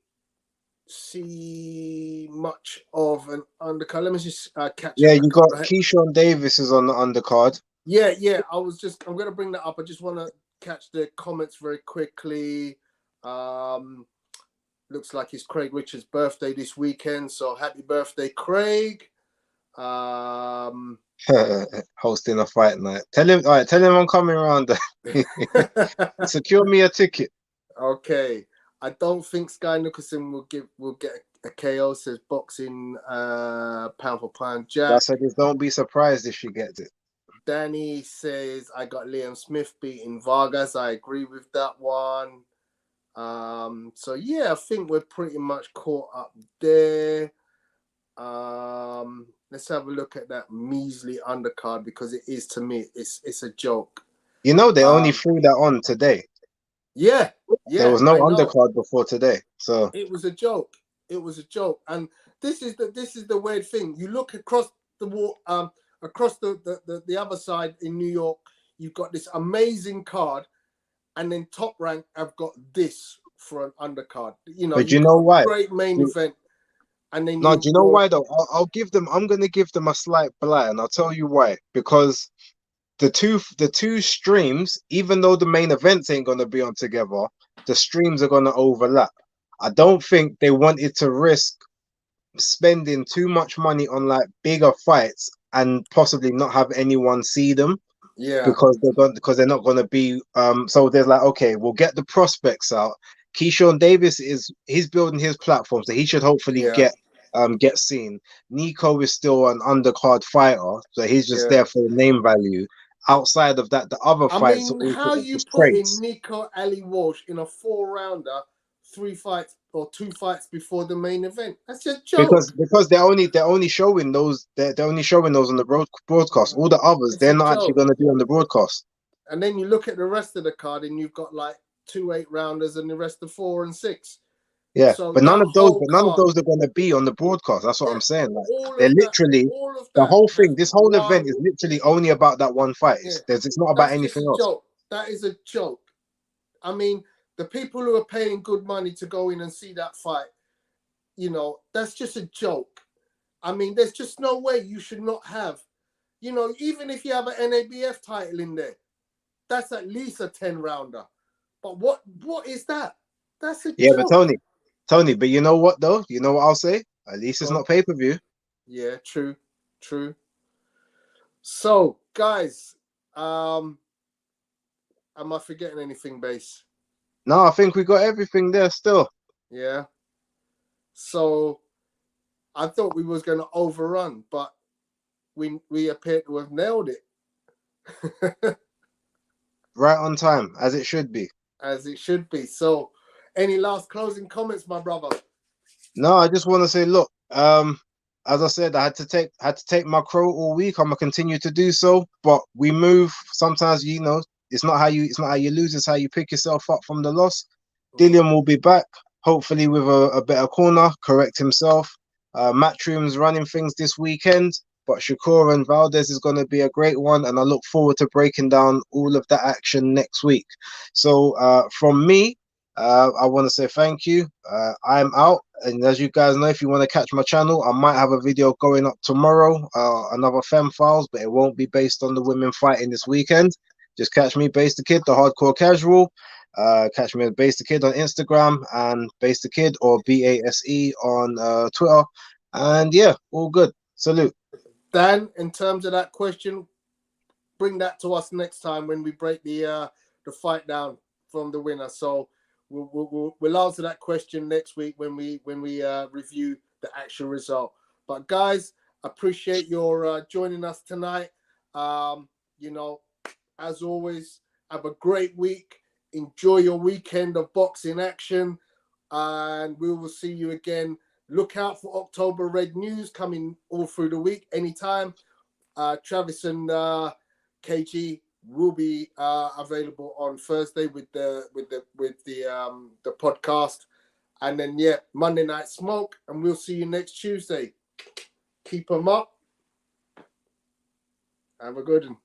see much of an undercard. Let me just catch. Yeah, you got Keyshawn Davis is on the undercard. Yeah. I'm gonna bring that up. I just want to catch the comments very quickly. Looks like it's Craig Richards' birthday this weekend, so happy birthday, Craig. Hosting a fight night. Tell him I'm coming around. Secure me a ticket. Okay. I don't think Sky Nicholson will get a KO, says boxing pound for pound Jack. I said don't be surprised if she gets it. Danny says I got Liam Smith beating Vargas. I agree with that one. So yeah, I think we're pretty much caught up there. Let's have a look at that measly undercard because it is, to me, it's a joke. You know, they only threw that on today. Yeah. There was no undercard before today, so it was a joke. And this is the weird thing. You look across the wall, across the other side in New York, you've got this amazing card, and then Top Rank have got this for an undercard. You know, but you know why? Great main event. And then do you know why though? I'm going to give them a slight blight, and I'll tell you why. Because the two streams, even though the main events ain't going to be on together, the streams are going to overlap. I don't think they wanted to risk spending too much money on like bigger fights and possibly not have anyone see them. Yeah, because they're not going to be. So they're like, okay, we'll get the prospects out. Keyshawn Davis he's building his platform, so he should hopefully get seen. Nico is still an undercard fighter, so he's just there for the name value. Outside of that, the other fights. How you putting Nico Ali Walsh in a 4-rounder, 3 fights or 2 fights before the main event? That's just joke. Because they're only showing those on the broadcast. All the others they're not actually going to be on the broadcast. And then you look at the rest of the card, and you've got like 2 8-rounders and the rest of 4 and 6. Yeah, so but none of those are going to be on the broadcast. That's what I'm saying. Like, they're literally the whole thing. This whole event is literally only about that one fight. It's not about anything else. Joke. That is a joke. I mean, the people who are paying good money to go in and see that fight, you know, that's just a joke. I mean, there's just no way you should not have, you know, even if you have an NABF title in there, that's at least a 10-rounder. But what is that? That's a joke. But Tony, but you know what though? You know what I'll say? At least it's not pay-per-view. Yeah, true. So, guys, am I forgetting anything, Base? No, I think we got everything there still. Yeah. So, I thought we was going to overrun, but we appear to have nailed it. Right on time, as it should be. So, any last closing comments, my brother? No, I just want to say, look, as I said, I had to take my crow all week. I'm gonna continue to do so, but we move. Sometimes, you know, it's not how you lose, it's how you pick yourself up from the loss. Dillian will be back. hopefully with a better corner, correct himself. Matchroom's running things this weekend, but Shakur and Valdez is going to be a great one, and I look forward to breaking down all of that action next week. So from me, I want to say thank you. I'm out, and as you guys know, if you want to catch my channel, I might have a video going up tomorrow, another Femme Files, but it won't be based on the women fighting this weekend. Just catch me, BaseDaKID, the hardcore casual. Catch me at BaseDaKID on Instagram and BaseDaKID or BASE on Twitter. And yeah, all good. Salute. Dan, in terms of that question, bring that to us next time when we break the fight down from the winner. So we'll answer that question next week when we review the actual result. But guys, appreciate your joining us tonight. You know, as always, have a great week. Enjoy your weekend of boxing action, and we will see you again. Look out for October Red News coming all through the week, anytime. Travis and KG will be available on Thursday with the podcast, and then Monday Night Smoke, and we'll see you next Tuesday. Keep them up. Have a good one.